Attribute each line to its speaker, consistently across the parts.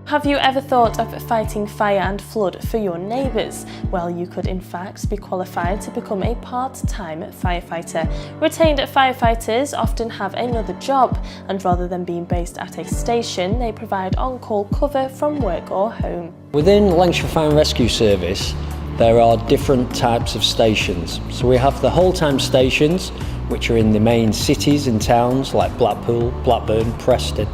Speaker 1: Have you ever thought of fighting fire and flood for your neighbours? Well, you could in fact be qualified to become a part-time firefighter. Retained firefighters often have another job, and rather than being based at a station, they provide on-call cover from work or home.
Speaker 2: Within Lancashire Fire and Rescue Service, there are different types of stations. So we have the whole-time stations, which are in the main cities and towns like Blackpool, Blackburn, Preston.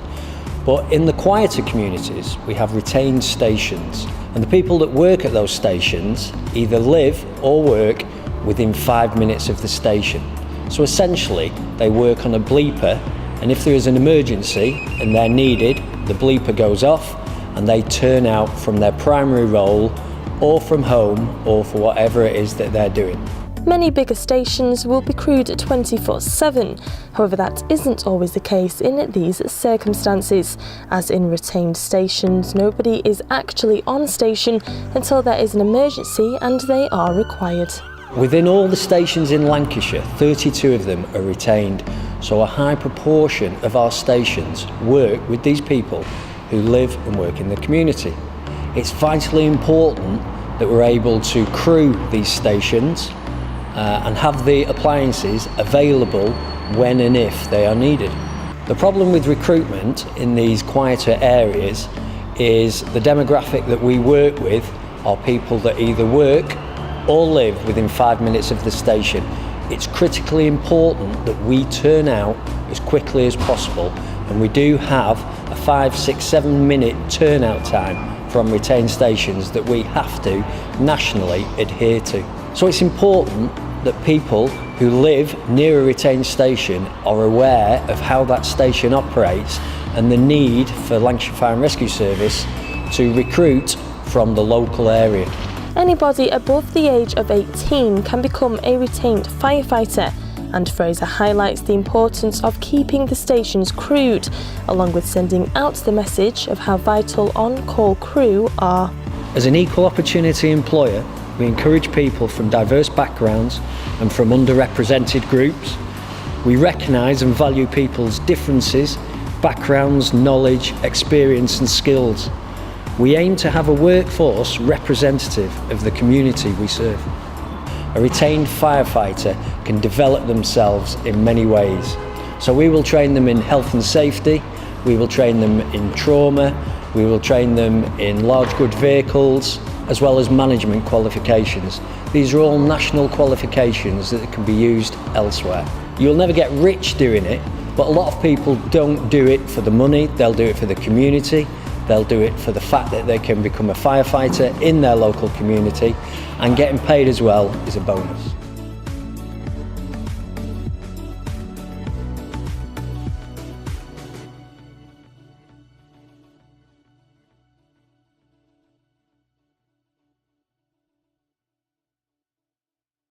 Speaker 2: But in the quieter communities, we have retained stations, and the people that work at those stations either live or work within 5 minutes of the station. So essentially, they work on a bleeper, and if there is an emergency and they're needed, the bleeper goes off and they turn out from their primary role or from home or for whatever it is that they're doing.
Speaker 1: Many bigger stations will be crewed 24/7. However, that isn't always the case in these circumstances. As in retained stations, nobody is actually on station until there is an emergency and they are required.
Speaker 2: Within all the stations in Lancashire, 32 of them are retained, so a high proportion of our stations work with these people who live and work in the community. It's vitally important that we're able to crew these stations and have the appliances available when and if they are needed. The problem with recruitment in these quieter areas is the demographic that we work with are people that either work or live within 5 minutes of the station. It's critically important that we turn out as quickly as possible, and we do have a 5, 6, 7 minute turnout time from retained stations that we have to nationally adhere to. So it's important that people who live near a retained station are aware of how that station operates and the need for Lancashire Fire and Rescue Service to recruit from the local area.
Speaker 1: Anybody above the age of 18 can become a retained firefighter, and Fraser highlights the importance of keeping the stations crewed, along with sending out the message of how vital on-call crew are.
Speaker 2: As an equal opportunity employer, we encourage people from diverse backgrounds and from underrepresented groups. We recognise and value people's differences, backgrounds, knowledge, experience and skills. We aim to have a workforce representative of the community we serve. A retained firefighter can develop themselves in many ways. So we will train them in health and safety, we will train them in trauma, we will train them in large good vehicles, as well as management qualifications. These are all national qualifications that can be used elsewhere. You'll never get rich doing it, but a lot of people don't do it for the money, they'll do it for the community, they'll do it for the fact that they can become a firefighter in their local community, and getting paid as well is a bonus.